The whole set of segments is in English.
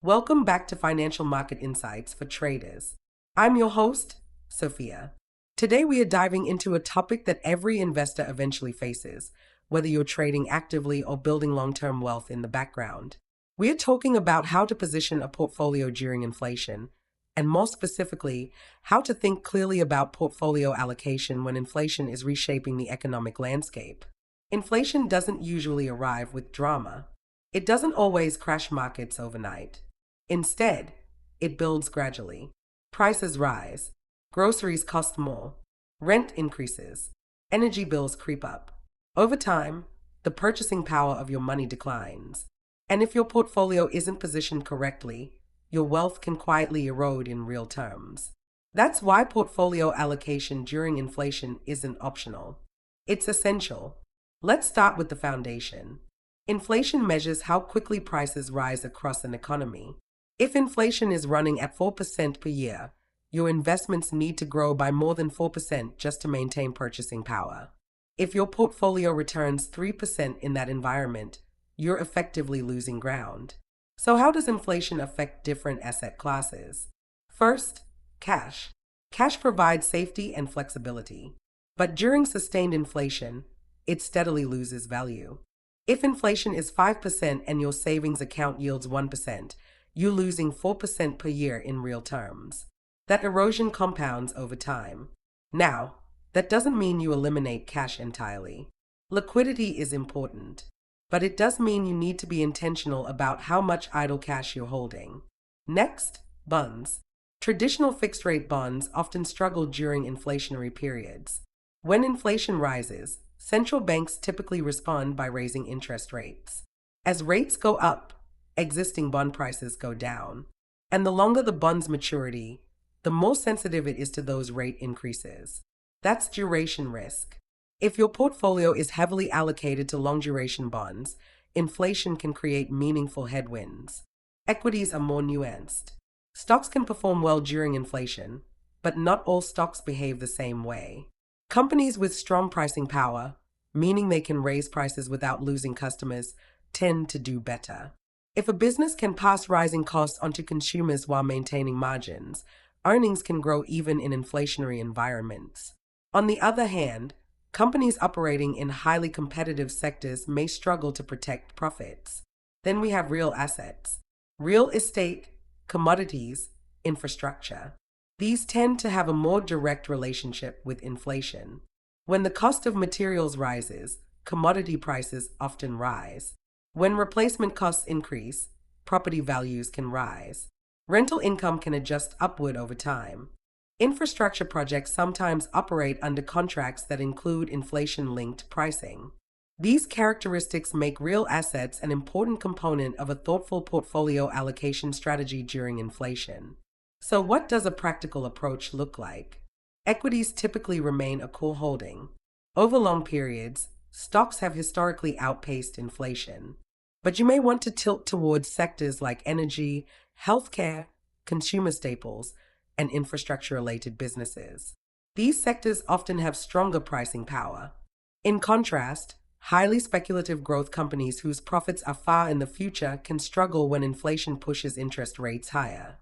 Welcome back to Financial Market Insights for Traders. I'm your host, Sophia. Today we are diving into a topic that every investor eventually faces, whether you're trading actively or building long-term wealth in the background. We are talking about how to position a portfolio during inflation, and more specifically, how to think clearly about portfolio allocation when inflation is reshaping the economic landscape. Inflation doesn't usually arrive with drama. It doesn't always crash markets overnight. Instead, it builds gradually. Prices rise, groceries cost more, rent increases, energy bills creep up. Over time, the purchasing power of your money declines. And if your portfolio isn't positioned correctly, your wealth can quietly erode in real terms. That's why portfolio allocation during inflation isn't optional. It's essential. Let's start with the foundation. Inflation measures how quickly prices rise across an economy. If inflation is running at 4% per year, your investments need to grow by more than 4% just to maintain purchasing power. If your portfolio returns 3% in that environment, you're effectively losing ground. So how does inflation affect different asset classes? First, cash. Cash provides safety and flexibility. But during sustained inflation, it steadily loses value. If inflation is 5% and your savings account yields 1%, you're losing 4% per year in real terms. That erosion compounds over time. Now, that doesn't mean you eliminate cash entirely. Liquidity is important, but it does mean you need to be intentional about how much idle cash you're holding. Next, bonds. Traditional fixed-rate bonds often struggle during inflationary periods. When inflation rises, central banks typically respond by raising interest rates. As rates go up, existing bond prices go down. And the longer the bond's maturity, the more sensitive it is to those rate increases. That's duration risk. If your portfolio is heavily allocated to long-duration bonds, inflation can create meaningful headwinds. Equities are more nuanced. Stocks can perform well during inflation, but not all stocks behave the same way. Companies with strong pricing power, meaning they can raise prices without losing customers, tend to do better. If a business can pass rising costs onto consumers while maintaining margins, earnings can grow even in inflationary environments. On the other hand, companies operating in highly competitive sectors may struggle to protect profits. Then we have real assets. Real estate, commodities, infrastructure. These tend to have a more direct relationship with inflation. When the cost of materials rises, commodity prices often rise. When replacement costs increase, property values can rise. Rental income can adjust upward over time. Infrastructure projects sometimes operate under contracts that include inflation-linked pricing. These characteristics make real assets an important component of a thoughtful portfolio allocation strategy during inflation. So what does a practical approach look like? Equities typically remain a core holding. Over long periods, stocks have historically outpaced inflation. But you may want to tilt towards sectors like energy, healthcare, consumer staples, and infrastructure-related businesses. These sectors often have stronger pricing power. In contrast, highly speculative growth companies whose profits are far in the future can struggle when inflation pushes interest rates higher.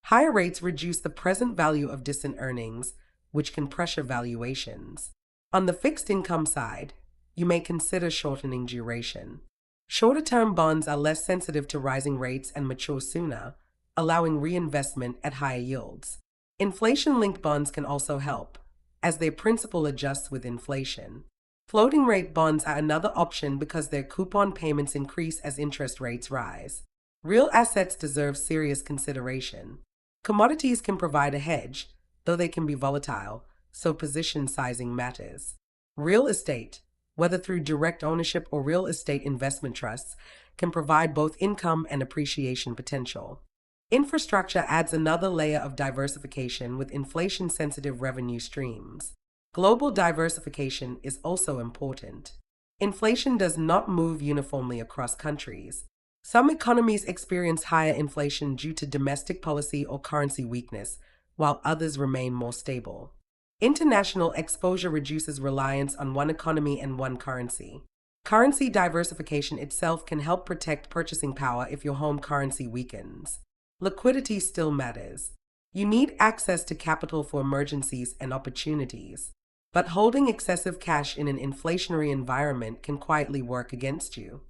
Higher rates reduce the present value of distant earnings, which can pressure valuations. On the fixed income side, you may consider shortening duration. Shorter-term bonds are less sensitive to rising rates and mature sooner, allowing reinvestment at higher yields. Inflation-linked bonds can also help, as their principal adjusts with inflation. Floating-rate bonds are another option because their coupon payments increase as interest rates rise. Real assets deserve serious consideration. Commodities can provide a hedge, though they can be volatile, so position sizing matters. Real estate, whether through direct ownership or real estate investment trusts, can provide both income and appreciation potential. Infrastructure adds another layer of diversification with inflation-sensitive revenue streams. Global diversification is also important. Inflation does not move uniformly across countries. Some economies experience higher inflation due to domestic policy or currency weakness, while others remain more stable. International exposure reduces reliance on one economy and one currency. Currency diversification itself can help protect purchasing power if your home currency weakens. liquidity still matters. You need access to capital for emergencies and opportunities. But holding excessive cash in an inflationary environment can quietly work against you.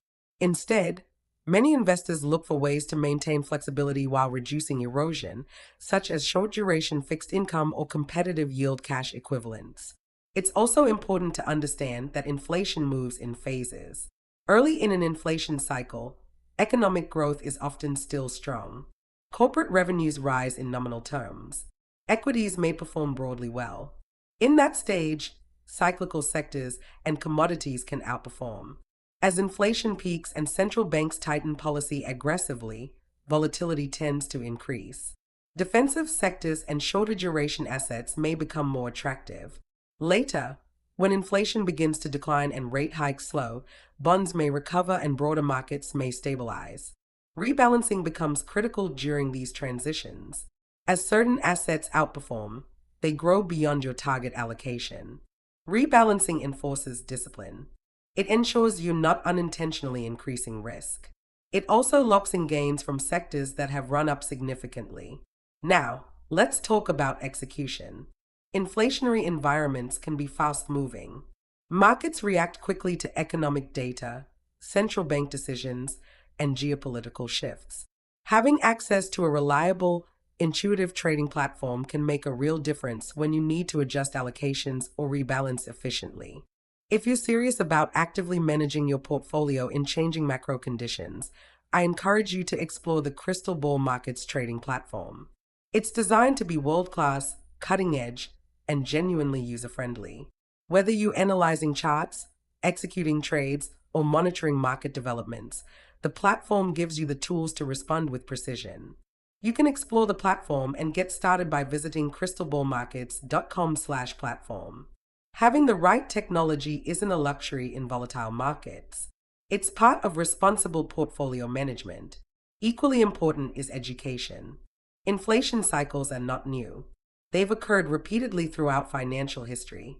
Instead, many investors look for ways to maintain flexibility while reducing erosion, such as short duration fixed income or competitive yield cash equivalents. It's also important to understand that inflation moves in phases. Early in an inflation cycle, economic growth is often still strong. Corporate revenues rise in nominal terms. Equities may perform broadly well. In that stage, cyclical sectors and commodities can outperform. As inflation peaks and central banks tighten policy aggressively, volatility tends to increase. Defensive sectors and shorter duration assets may become more attractive. Later, when inflation begins to decline and rate hikes slow, bonds may recover and broader markets may stabilize. Rebalancing becomes critical during these transitions. As certain assets outperform, they grow beyond your target allocation. Rebalancing enforces discipline. It ensures you're not unintentionally increasing risk. It also locks in gains from sectors that have run up significantly. Now, let's talk about execution. Inflationary environments can be fast-moving. Markets react quickly to economic data, central bank decisions, and geopolitical shifts. Having access to a reliable, intuitive trading platform can make a real difference when you need to adjust allocations or rebalance efficiently. If you're serious about actively managing your portfolio in changing macro conditions, I encourage you to explore the Crystal Ball Markets trading platform. It's designed to be world-class, cutting-edge, and genuinely user-friendly. Whether you're analyzing charts, executing trades, or monitoring market developments, the platform gives you the tools to respond with precision. You can explore the platform and get started by visiting crystalballmarkets.com/platform. Having the right technology isn't a luxury in volatile markets. It's part of responsible portfolio management. Equally important is education. Inflation cycles are not new. They've occurred repeatedly throughout financial history.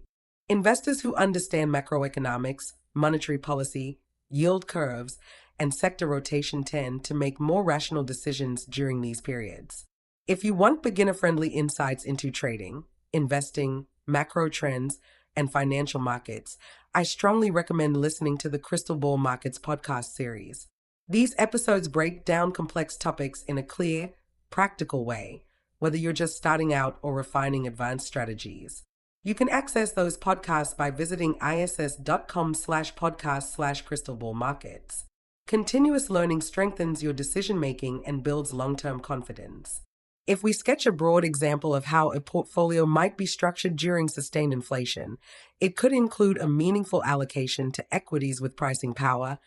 Investors who understand macroeconomics, monetary policy, yield curves, and sector rotation tend to make more rational decisions during these periods. If you want beginner-friendly insights into trading, investing, macro trends, and financial markets, I strongly recommend listening to the Crystal Ball Markets podcast series. These episodes break down complex topics in a clear, practical way, whether you're just starting out or refining advanced strategies. You can access those podcasts by visiting iss.com/podcast/crystalballmarkets. Continuous learning strengthens your decision-making and builds long-term confidence. If we sketch a broad example of how a portfolio might be structured during sustained inflation, it could include a meaningful allocation to equities with pricing power,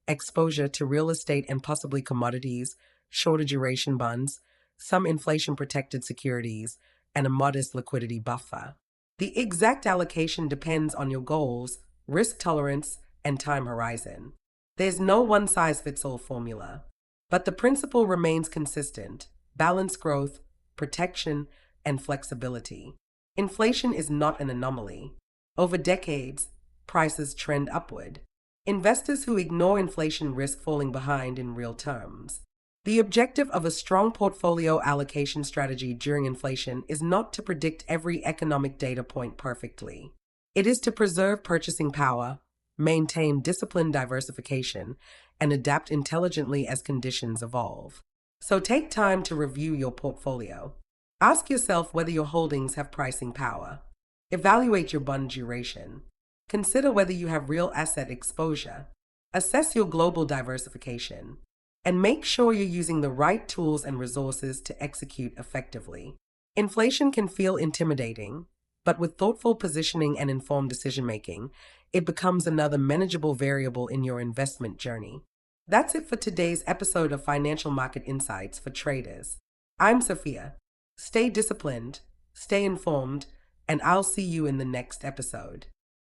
exposure to real estate and possibly commodities, shorter duration bonds, some inflation-protected securities, and a modest liquidity buffer. The exact allocation depends on your goals, risk tolerance, and time horizon. There's no one-size-fits-all formula, but the principle remains consistent: balanced growth, protection, and flexibility. Inflation is not an anomaly. Over decades, prices trend upward. Investors who ignore inflation risk falling behind in real terms. The objective of a strong portfolio allocation strategy during inflation is not to predict every economic data point perfectly. It is to preserve purchasing power, maintain disciplined diversification, and adapt intelligently as conditions evolve. So take time to review your portfolio. Ask yourself whether your holdings have pricing power. Evaluate your bond duration. Consider whether you have real asset exposure. Assess your global diversification. And make sure you're using the right tools and resources to execute effectively. Inflation can feel intimidating, but with thoughtful positioning and informed decision-making, it becomes another manageable variable in your investment journey. That's it for today's episode of Financial Market Insights for Traders. I'm Sophia. Stay disciplined, stay informed, and I'll see you in the next episode.